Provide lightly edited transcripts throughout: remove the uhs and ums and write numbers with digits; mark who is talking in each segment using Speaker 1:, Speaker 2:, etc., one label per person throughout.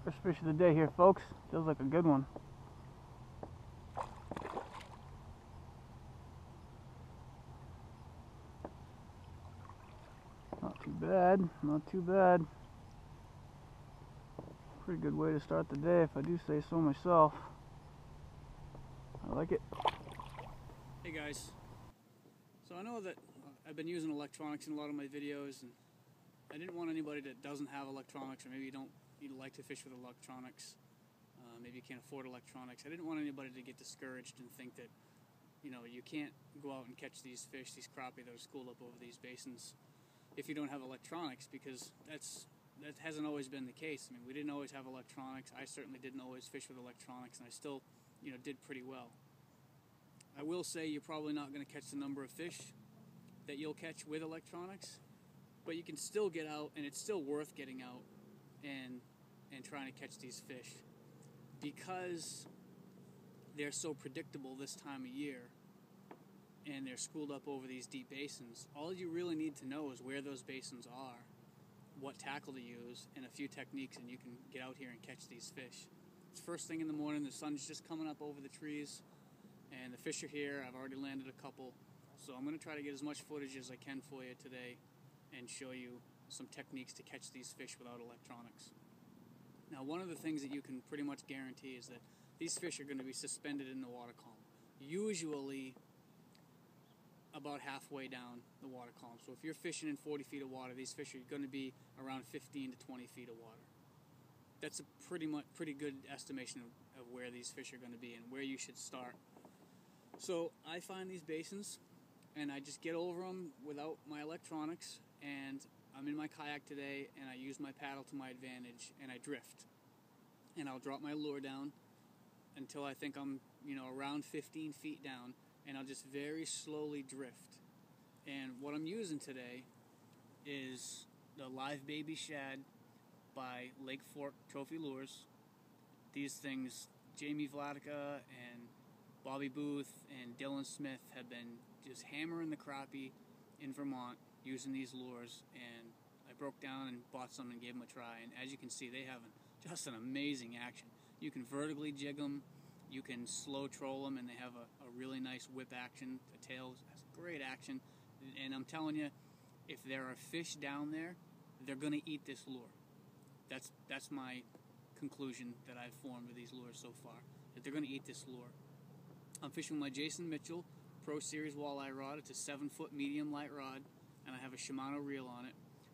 Speaker 1: First fish of the day here, folks. Feels like a good one. Not too bad, not too bad. Pretty good way to start the day, if I do say so myself. I like it.
Speaker 2: Hey guys, so I know that I've been using electronics in a lot of my videos, and I didn't want anybody that doesn't have electronics, or maybe you like to fish with electronics, maybe you can't afford electronics. I didn't want anybody to get discouraged and think that, you know, you can't go out and catch these fish, these crappie that are schooled up over these basins, if you don't have electronics, because that hasn't always been the case. I mean, we didn't always have electronics. I certainly didn't always fish with electronics, and I still, you know, did pretty well. I will say you're probably not going to catch the number of fish that you'll catch with electronics, but you can still get out, and it's still worth getting out and trying to catch these fish, because they're so predictable this time of year and they're schooled up over these deep basins. All you really need to know is where those basins are, what tackle to use, and a few techniques, and you can get out here and catch these fish. It's first thing in the morning, the sun's just coming up over the trees, and the fish are here. I've already landed a couple, so I'm going to try to get as much footage as I can for you today and show you some techniques to catch these fish without electronics. Now, one of the things that you can pretty much guarantee is that these fish are going to be suspended in the water column, usually about halfway down the water column. So if you're fishing in 40 feet of water, these fish are going to be around 15 to 20 feet of water. That's a pretty good estimation of where these fish are going to be and where you should start. So I find these basins, and I just get over them without my electronics, and I'm in my kayak today, and I use my paddle to my advantage, and I drift. And I'll drop my lure down until I think I'm, you know, around 15 feet down, and I'll just very slowly drift. And what I'm using today is the Live Baby Shad by Lake Fork Trophy Lures. These things, Jamie Vladica and Bobby Booth and Dylan Smith have been just hammering the crappie in Vermont using these lures, and I broke down and bought some and gave them a try, and as you can see, they have just an amazing action. You can vertically jig them, you can slow troll them, and they have a really nice whip action. The tail has great action, and I'm telling you, if there are fish down there, they're going to eat this lure. That's my conclusion that I've formed with these lures so far, that they're going to eat this lure. I'm fishing with my Jason Mitchell Pro Series walleye rod. It's a 7-foot medium light rod, and I have a Shimano reel on it.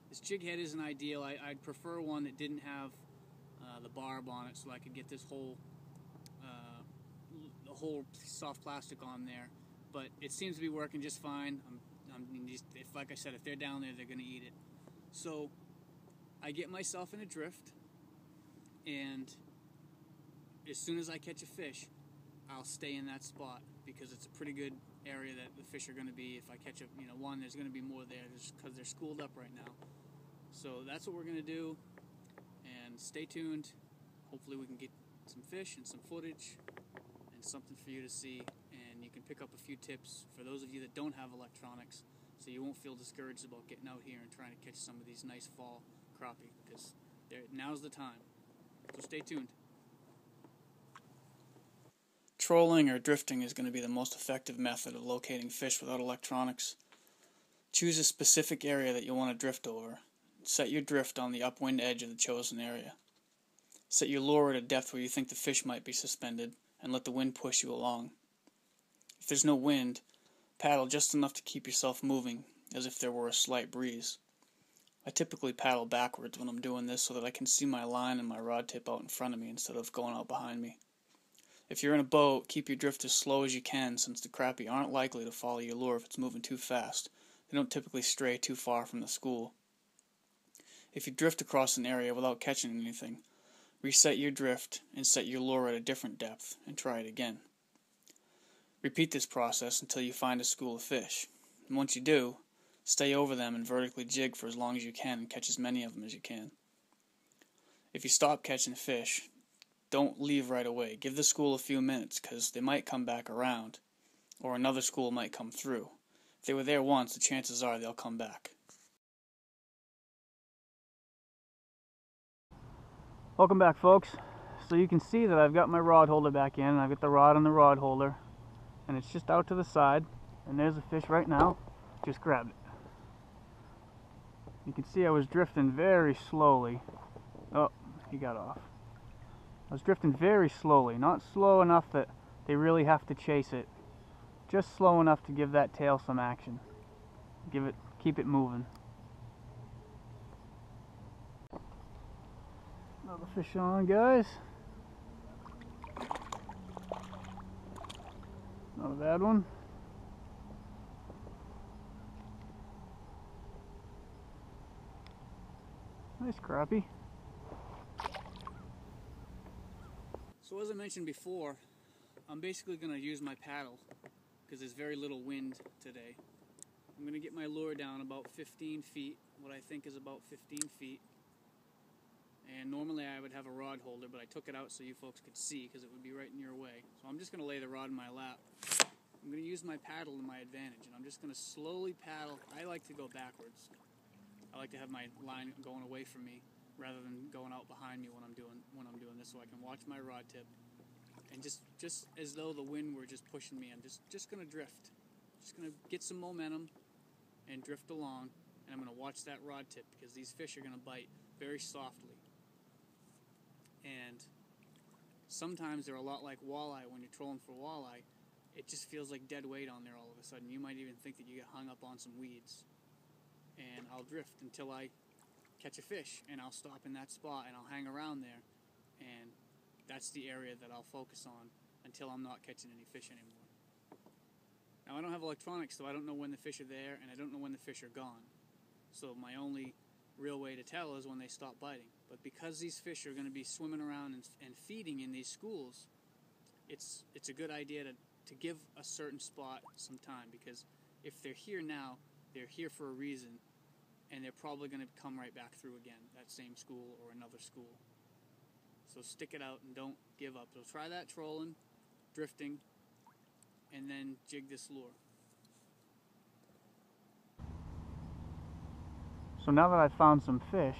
Speaker 2: This jig head isn't ideal. I'd prefer one that didn't have the barb on it, so I could get this whole the whole soft plastic on there. But it seems to be working just fine. Like I said, if they're down there, they're going to eat it. So I get myself in a drift, and as soon as I catch a fish, I'll stay in that spot, because it's a pretty good area that the fish are going to be. If I catch a, one, there's going to be more there because they're schooled up right now. So that's what we're going to do, and stay tuned. Hopefully we can get some fish and some footage and something for you to see, and you can pick up a few tips for those of you that don't have electronics, so you won't feel discouraged about getting out here and trying to catch some of these nice fall crappie, because now's the time. So stay tuned. Trolling or drifting is going to be the most effective method of locating fish without electronics. Choose a specific area that you want to drift over. Set your drift on the upwind edge of the chosen area. Set your lure at a depth where you think the fish might be suspended, and let the wind push you along. If there's no wind, paddle just enough to keep yourself moving, as if there were a slight breeze. I typically paddle backwards when I'm doing this so that I can see my line and my rod tip out in front of me instead of going out behind me. If you're in a boat, keep your drift as slow as you can, since the crappie aren't likely to follow your lure if it's moving too fast. They don't typically stray too far from the school. If you drift across an area without catching anything, reset your drift and set your lure at a different depth and try it again. Repeat this process until you find a school of fish. And once you do, stay over them and vertically jig for as long as you can and catch as many of them as you can. If you stop catching fish, don't leave right away. Give the school a few minutes, because they might come back around, or another school might come through. If they were there once, the chances are they'll come back.
Speaker 1: Welcome back, folks. So you can see that I've got my rod holder back in. I've got the rod on the rod holder, and it's just out to the side, and there's a fish right now. Just grabbed it. You can see I was drifting very slowly. Oh, he got off. I was drifting very slowly, not slow enough that they really have to chase it, just slow enough to give that tail some action. Keep it moving. Another fish on, guys. Not a bad one. Nice crappie.
Speaker 2: So as I mentioned before, I'm basically going to use my paddle because there's very little wind today. I'm going to get my lure down about 15 feet, what I think is about 15 feet. And normally I would have a rod holder, but I took it out so you folks could see because it would be right in your way. So I'm just going to lay the rod in my lap. I'm going to use my paddle to my advantage, and I'm just going to slowly paddle. I like to go backwards. I like to have my line going away from me rather than going out behind me when I'm doing this, so I can watch my rod tip. And just as though the wind were just pushing me, I'm just going to drift. Just going to get some momentum and drift along, and I'm going to watch that rod tip because these fish are going to bite very softly. And sometimes they're a lot like walleye. When you're trolling for walleye, it just feels like dead weight on there all of a sudden. You might even think that you get hung up on some weeds. And I'll drift until I catch a fish, and I'll stop in that spot and I'll hang around there, and that's the area that I'll focus on until I'm not catching any fish anymore. Now I don't have electronics, so I don't know when the fish are there and I don't know when the fish are gone. So my only real way to tell is when they stop biting. But because these fish are going to be swimming around and feeding in these schools, it's a good idea to give a certain spot some time, because if they're here now, they're here for a reason, and they're probably going to come right back through again, that same school or another school. So stick it out and don't give up. So try that trolling, drifting, and then jig this lure.
Speaker 1: So now that I've found some fish,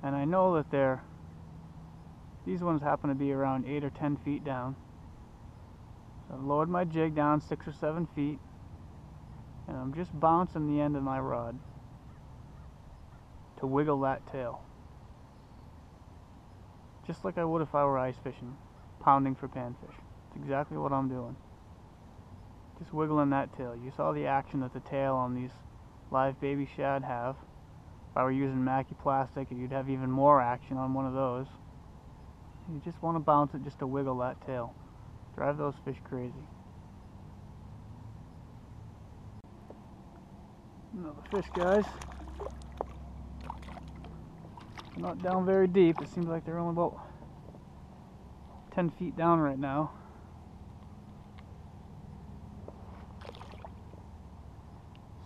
Speaker 1: and I know that these ones happen to be around 8 or 10 feet down. So I've lowered my jig down 6 or 7 feet, and I'm just bouncing the end of my rod to wiggle that tail. Just like I would if I were ice fishing, pounding for panfish. It's exactly what I'm doing. Just wiggling that tail. You saw the action that the tail on these live baby shad have. If I were using Mackie plastic, you'd have even more action on one of those. You just want to bounce it just to wiggle that tail. Drive those fish crazy. Another fish, guys. They're not down very deep. It seems like they're only about 10 feet down right now.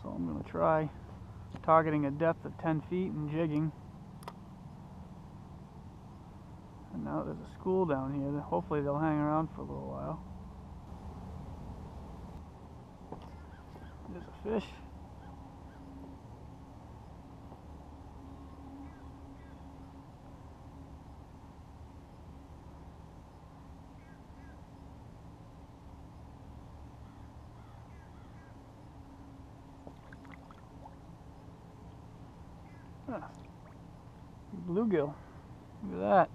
Speaker 1: So I'm going to try targeting a depth of 10 feet and jigging. And now there's a school down here. Hopefully they'll hang around for a little while. There's a fish. Ah, bluegill. Look at that.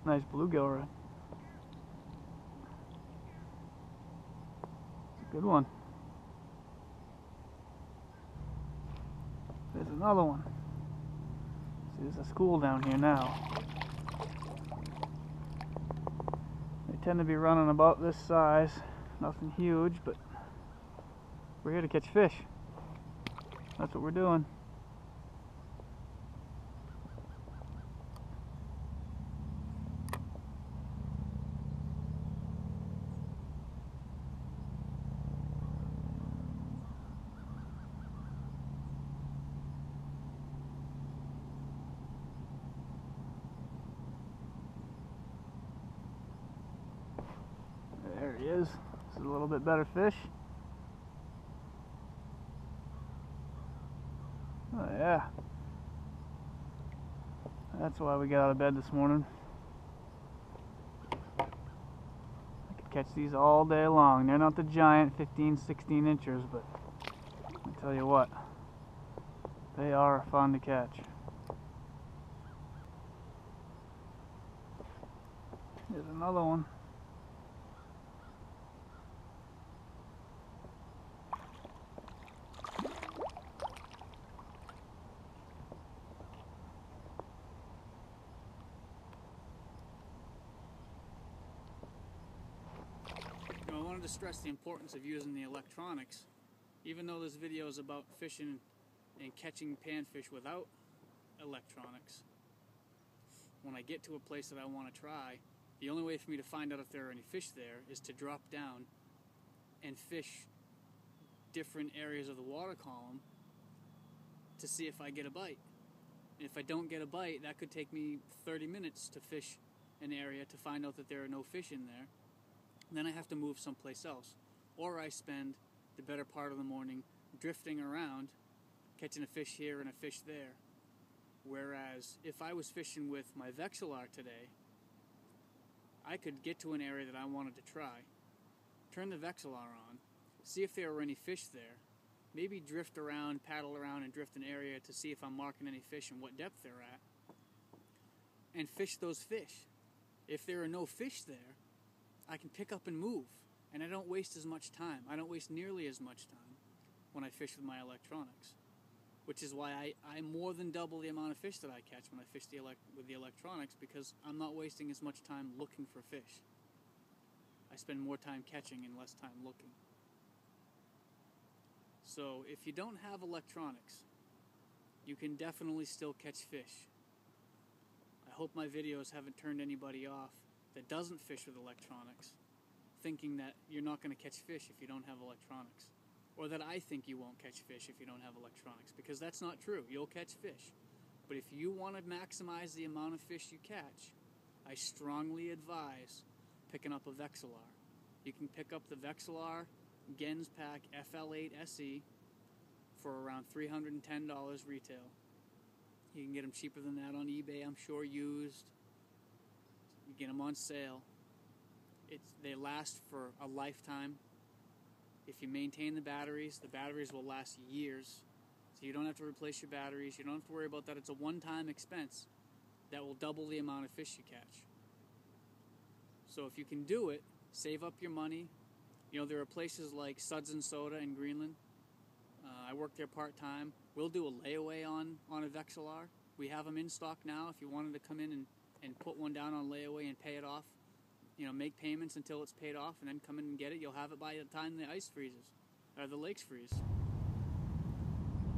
Speaker 1: Nice bluegill rod. It's a good one. There's another one. See, there's a school down here now. They tend to be running about this size. Nothing huge, but we're here to catch fish. That's what we're doing. There he is. This is a little bit better fish. Oh yeah. That's why we got out of bed this morning. I could catch these all day long. They're not the giant 15, 16 inchers, but I tell you what, they are fun to catch. Here's another one.
Speaker 2: Now, I wanted to stress the importance of using the electronics. Even though this video is about fishing and catching panfish without electronics, when I get to a place that I want to try, the only way for me to find out if there are any fish there is to drop down and fish different areas of the water column to see if I get a bite. And if I don't get a bite, that could take me 30 minutes to fish an area to find out that there are no fish in there. And then I have to move someplace else. Or I spend the better part of the morning drifting around, catching a fish here and a fish there. Whereas if I was fishing with my Vexilar today, I could get to an area that I wanted to try, turn the Vexilar on, see if there were any fish there, maybe drift around, paddle around and drift an area to see if I'm marking any fish and what depth they're at, and fish those fish. If there are no fish there, I can pick up and move, and I don't waste as much time. I don't waste nearly as much time when I fish with my electronics, which is why I more than double the amount of fish that I catch when I fish with the electronics, because I'm not wasting as much time looking for fish. I spend more time catching and less time looking. So if you don't have electronics, you can definitely still catch fish. I hope my videos haven't turned anybody off that doesn't fish with electronics, thinking that you're not going to catch fish if you don't have electronics. Or that I think you won't catch fish if you don't have electronics, because that's not true. You'll catch fish. But if you want to maximize the amount of fish you catch, I strongly advise picking up a Vexilar. You can pick up the Vexilar Gens Pack FL8 SE for around $310 retail. You can get them cheaper than that on eBay, I'm sure, used. You get them on sale. They last for a lifetime. If you maintain the batteries will last years. So you don't have to replace your batteries. You don't have to worry about that. It's a one-time expense that will double the amount of fish you catch. So if you can do it, save up your money. You know, there are places like Suds and Soda in Greenland. I work there part-time. We'll do a layaway on a Vexilar. We have them in stock now. If you wanted to come in and put one down on layaway and pay it off, you know, make payments until it's paid off and then come in and get it. You'll have it by the time the ice freezes, or the lakes freeze.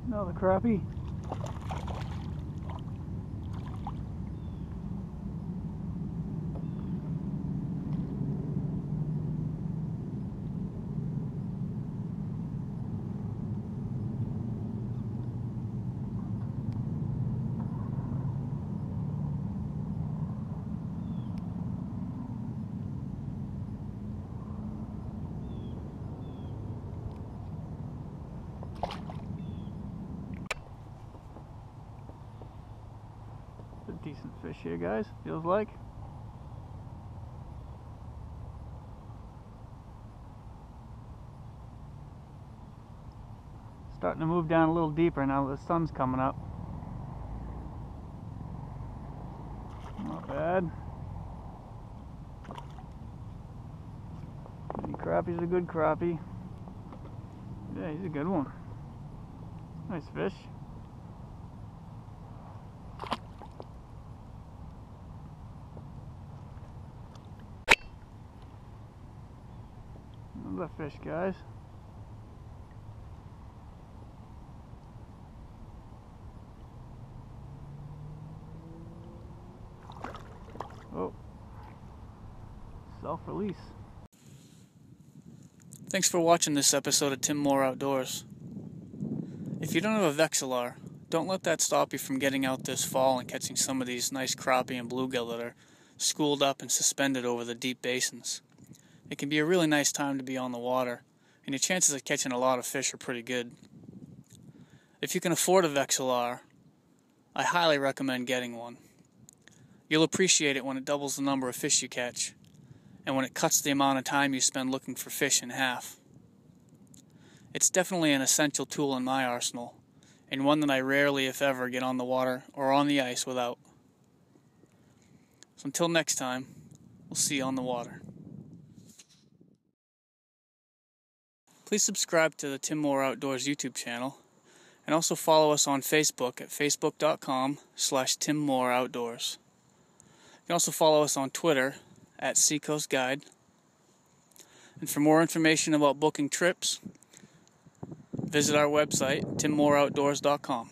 Speaker 1: Another crappie. Decent fish here, guys, feels like. Starting to move down a little deeper now that the sun's coming up. Not bad. Crappie's a good crappie. Yeah, he's a good one. Nice fish. Another fish, guys. Oh, self-release.
Speaker 2: Thanks for watching this episode of Tim Moore Outdoors. If you don't have a Vexilar, don't let that stop you from getting out this fall and catching some of these nice crappie and bluegill that are schooled up and suspended over the deep basins. It can be a really nice time to be on the water, and your chances of catching a lot of fish are pretty good. If you can afford a Vexilar, I highly recommend getting one. You'll appreciate it when it doubles the number of fish you catch, and when it cuts the amount of time you spend looking for fish in half. It's definitely an essential tool in my arsenal, and one that I rarely, if ever, get on the water or on the ice without. So until next time, we'll see you on the water. Please subscribe to the Tim Moore Outdoors YouTube channel, and also follow us on Facebook at facebook.com/Tim Moore Outdoors. You can also follow us on Twitter at Seacoast Guide. And for more information about booking trips, visit our website, timmooreoutdoors.com.